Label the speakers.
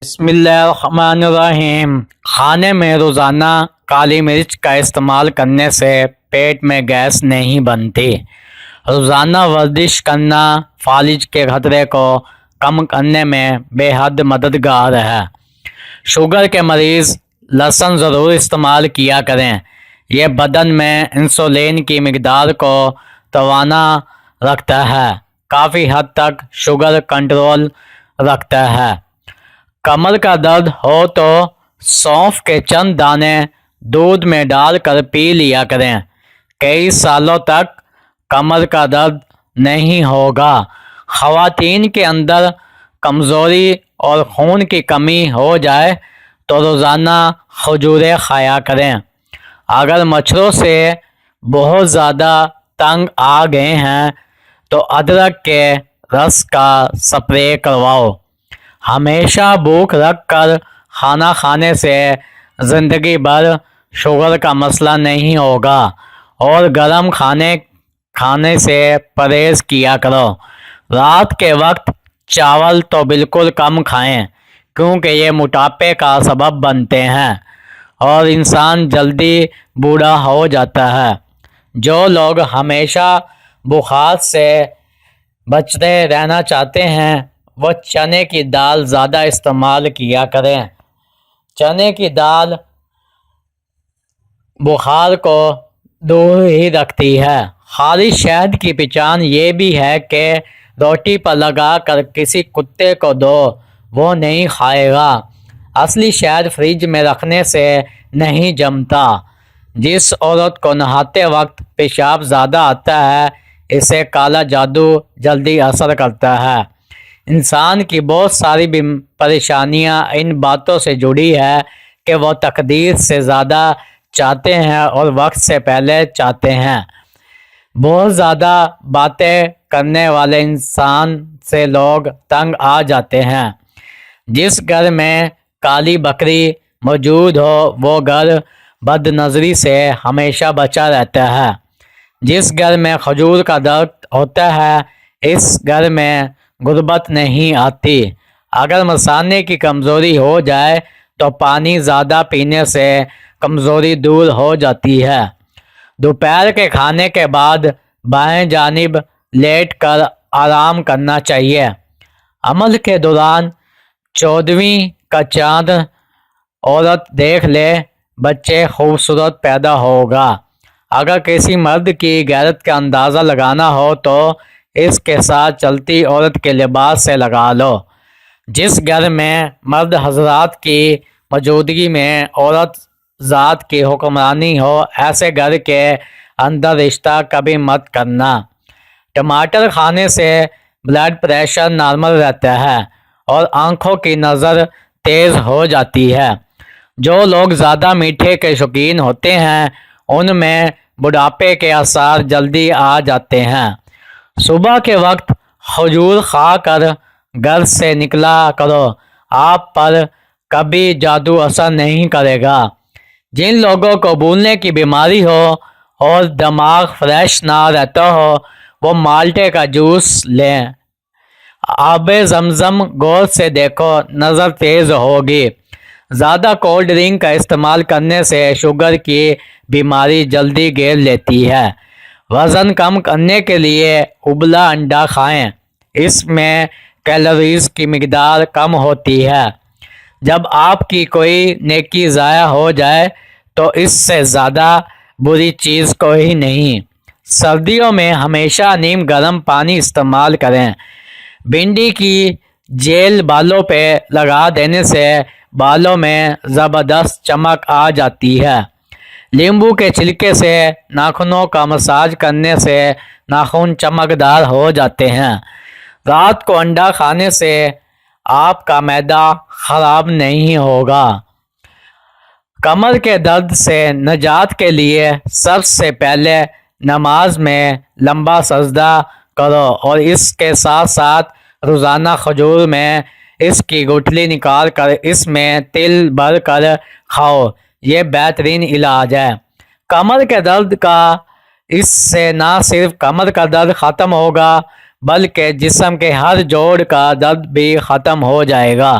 Speaker 1: بسم اللہ الرحمن الرحیم۔ کھانے میں روزانہ کالی مرچ کا استعمال کرنے سے پیٹ میں گیس نہیں بنتی۔ روزانہ ورزش کرنا فالج کے خطرے کو کم کرنے میں بے حد مددگار ہے۔ شوگر کے مریض لہسن ضرور استعمال کیا کریں۔ یہ بدن میں انسولین کی مقدار کو توانا رکھتا ہے، کافی حد تک شوگر کنٹرول رکھتا ہے۔ کمر کا درد ہو تو سونف کے چند دانے دودھ میں ڈال کر پی لیا کریں۔ کئی سالوں تک کمر کا درد نہیں ہوگا۔ خواتین کے اندر کمزوری اور خون کی کمی ہو جائے تو روزانہ کھجوریں کھایا کریں۔ اگر مچھروں سے بہت زیادہ تنگ آ گئے ہیں تو ادرک کے رس کا سپرے کرواؤ۔ ہمیشہ بھوک رکھ کر کھانا کھانے سے زندگی بھر شوگر کا مسئلہ نہیں ہوگا، اور گرم کھانے سے پرہیز کیا کرو۔ رات کے وقت چاول تو بالکل کم کھائیں، کیونکہ یہ موٹاپے کا سبب بنتے ہیں اور انسان جلدی بوڑھا ہو جاتا ہے۔ جو لوگ ہمیشہ بخار سے بچتے رہنا چاہتے ہیں وہ چنے کی دال زیادہ استعمال کیا کریں۔ چنے کی دال بخار کو دور ہی رکھتی ہے۔ خالص شہد کی پہچان یہ بھی ہے کہ روٹی پر لگا کر کسی کتے کو دو، وہ نہیں کھائے گا۔ اصلی شہد فریج میں رکھنے سے نہیں جمتا۔ جس عورت کو نہاتے وقت پیشاب زیادہ آتا ہے اسے کالا جادو جلدی اثر کرتا ہے۔ انسان کی بہت ساری پریشانیاں ان باتوں سے جڑی ہے کہ وہ تقدیر سے زیادہ چاہتے ہیں اور وقت سے پہلے چاہتے ہیں۔ بہت زیادہ باتیں کرنے والے انسان سے لوگ تنگ آ جاتے ہیں۔ جس گھر میں کالی بکری موجود ہو وہ گھر بد نظری سے ہمیشہ بچا رہتا ہے۔ جس گھر میں کھجور کا درخت ہوتا ہے اس گھر میں غربت نہیں آتی۔ اگر مثانے کی کمزوری ہو جائے تو پانی زیادہ پینے سے کمزوری دور ہو جاتی ہے۔ دوپہر کے کھانے کے بعد بائیں جانب لیٹ کر آرام کرنا چاہیے۔ حمل کے دوران 14ویں کا چاند عورت دیکھ لے بچے خوبصورت پیدا ہوگا۔ اگر کسی مرد کی غیرت کا اندازہ لگانا ہو تو اس کے ساتھ چلتی عورت کے لباس سے لگا لو۔ جس گھر میں مرد حضرات کی موجودگی میں عورت ذات کی حکمرانی ہو ایسے گھر کے اندر رشتہ کبھی مت کرنا۔ ٹماٹر کھانے سے بلڈ پریشر نارمل رہتا ہے اور آنکھوں کی نظر تیز ہو جاتی ہے۔ جو لوگ زیادہ میٹھے کے شوقین ہوتے ہیں ان میں بڑھاپے کے آثار جلدی آ جاتے ہیں۔ صبح کے وقت کھجور کھا کر گھر سے نکلا کرو، آپ پر کبھی جادو اثر نہیں کرے گا۔ جن لوگوں کو بھولنے کی بیماری ہو اور دماغ فریش نہ رہتا ہو وہ مالٹے کا جوس لیں۔ آب زمزم غور سے دیکھو، نظر تیز ہوگی۔ زیادہ کولڈ ڈرنک کا استعمال کرنے سے شوگر کی بیماری جلدی گھیر لیتی ہے۔ وزن کم کرنے کے لیے ابلا انڈا کھائیں، اس میں کیلوریز کی مقدار کم ہوتی ہے۔ جب آپ کی کوئی نیکی ضائع ہو جائے تو اس سے زیادہ بری چیز کوئی نہیں۔ سردیوں میں ہمیشہ نیم گرم پانی استعمال کریں۔ بھنڈی کی جیل بالوں پہ لگا دینے سے بالوں میں زبردست چمک آ جاتی ہے۔ لیمبو کے چھلکے سے ناخنوں کا مساج کرنے سے ناخن چمکدار ہو جاتے ہیں۔ رات کو انڈا کھانے سے آپ کا معدہ خراب نہیں ہوگا۔ کمر کے درد سے نجات کے لیے سب سے پہلے نماز میں لمبا سجدہ کرو اور اس کے ساتھ ساتھ روزانہ کھجور میں اس کی گٹھلی نکال کر اس میں تل بھر کر کھاؤ، یہ بہترین علاج ہے۔ کمر کے درد کا اس سے نہ صرف کمر کا درد ختم ہوگا بلکہ جسم کے ہر جوڑ کا درد بھی ختم ہو جائے گا۔